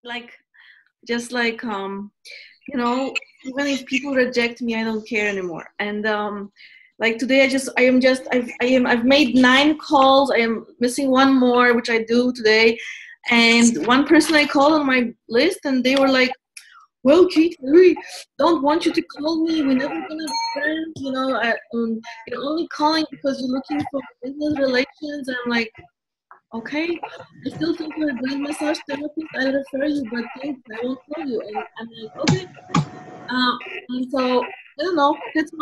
like, just like, you know, even if people reject me, I don't care anymore. And like today, I've made 9 calls. I am missing one more, which I do today. And one person I called on my list, and they were like, well, Kate, we don't want you to call me. We're never gonna be friends. You know, you're only calling because you're looking for business relations. And I'm like, okay, I still think you're a great massage therapist. I refer you, but thanks, I won't call you. And I'm like, okay. And so I don't know. That's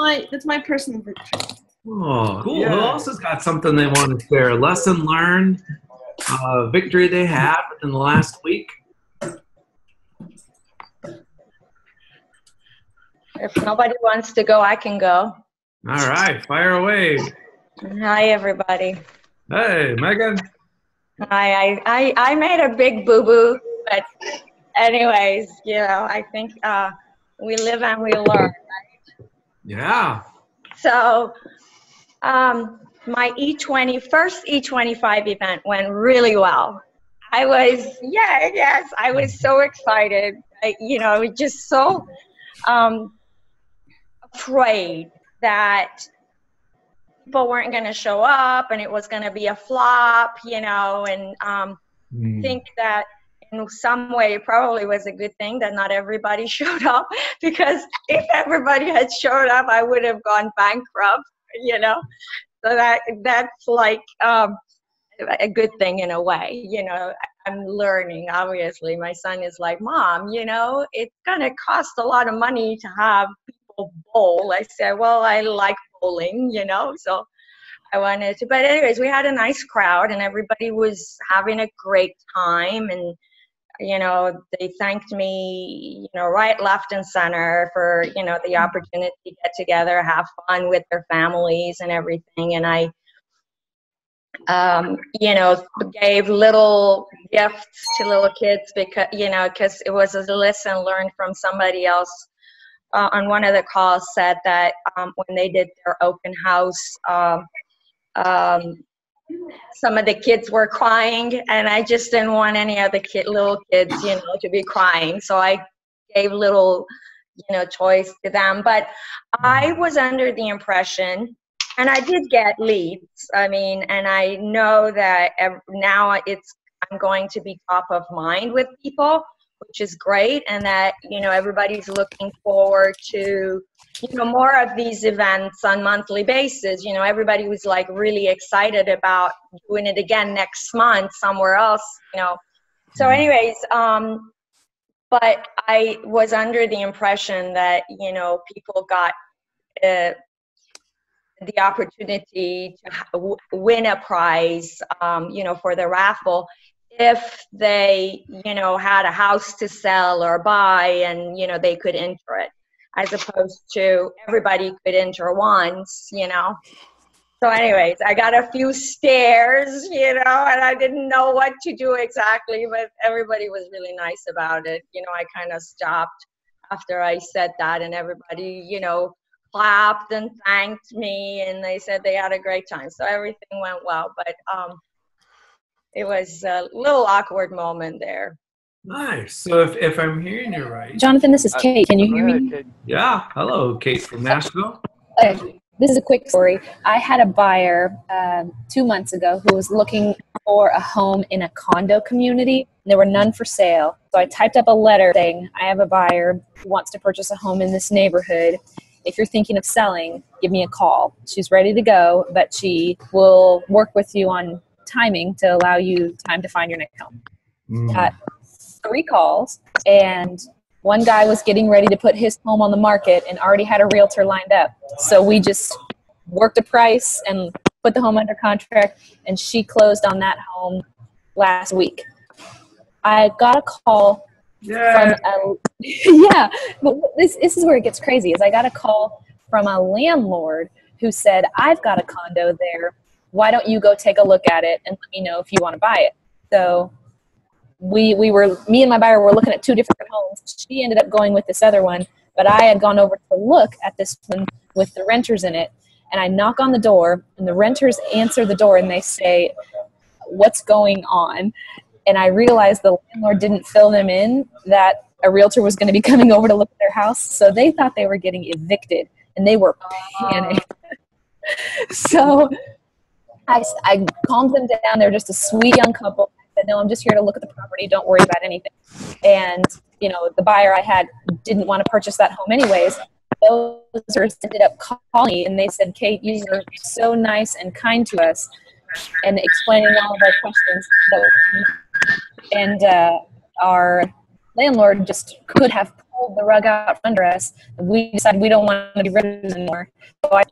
my personal victory. Oh, cool. Yeah. Who else has got something they want to share? A lesson learned, victory they had in the last week? If nobody wants to go, I can go. All right, fire away. Hi, everybody. Hey, Megan. Hi, I made a big boo-boo, but anyways, you know, I think we live and we learn, right? Yeah. So my first E25 event went really well. I was so excited. You know, I was just so afraid that people weren't going to show up and it was going to be a flop, you know, and think that in some way it probably was a good thing that not everybody showed up, because if everybody had showed up, I would have gone bankrupt, you know. So that's like a good thing in a way, you know. I'm learning, obviously. My son is like, Mom, you know, it's going to cost a lot of money to have people bowl. I said, well, I like bowling, you know, so I wanted to. But anyways, we had a nice crowd and everybody was having a great time. And, you know, they thanked me, you know, right, left, and center for, you know, the opportunity to get together, have fun with their families and everything. And I, you know, gave little gifts to little kids because, you know, because it was a lesson learned from somebody else on one of the calls, said that when they did their open house, some of the kids were crying, and I just didn't want any of the little kids, you know, to be crying. So I gave little, you know, toys to them. But I was under the impression, and I did get leads. I mean, and I know that now I'm going to be top of mind with people, which is great. And that, you know, everybody's looking forward to, you know, more of these events on monthly basis. You know, everybody was like really excited about doing it again next month somewhere else, you know. So anyways, but I was under the impression that, you know, people got the opportunity to win a prize, you know, for the raffle, if they, you know, had a house to sell or buy, and, you know, they could enter it, as opposed to everybody could enter once, you know. So anyways, I got a few stares, you know, and I didn't know what to do exactly, but everybody was really nice about it. You know, I kind of stopped after I said that, and everybody, you know, clapped and thanked me, and they said they had a great time. So everything went well, but it was a little awkward moment there. Nice. So if I'm hearing you right, Jonathan, this is Kate. Can you hear me? Yeah. Hello, Kate from Nashville. This is a quick story. I had a buyer 2 months ago who was looking for a home in a condo community. There were none for sale. So I typed up a letter saying, I have a buyer who wants to purchase a home in this neighborhood. If you're thinking of selling, give me a call. She's ready to go, but she will work with you on timing to allow you time to find your next home. Got 3 calls, and one guy was getting ready to put his home on the market and already had a realtor lined up. So we just worked a price and put the home under contract, and she closed on that home last week. I got a call from yeah, but this is where it gets crazy, is I got a call from a landlord who said, I've got a condo there. Why don't you go take a look at it and let me know if you want to buy it? So me and my buyer were looking at 2 different homes. She ended up going with this other one, but I had gone over to look at this one with the renters in it, and I knock on the door, and the renters answer the door, and they say, what's going on? And I realized the landlord didn't fill them in that a realtor was going to be coming over to look at their house. So they thought they were getting evicted, and they were panicked. So I calmed them down. They're just a sweet young couple. I said, no, I'm just here to look at the property. Don't worry about anything. And, you know, the buyer I had didn't want to purchase that home anyways. Those ended up calling me, and they said, Kate, you were so nice and kind to us and explaining all of our questions. And our landlord just could have pulled the rug out from under us. We decided we don't want to be rid of it anymore. So I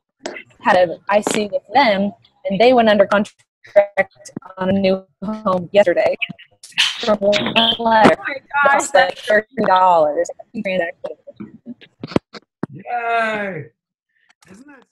had an IC with them, and they went under contract on a new home yesterday. From one letter, cost like $30. Yay! Isn't that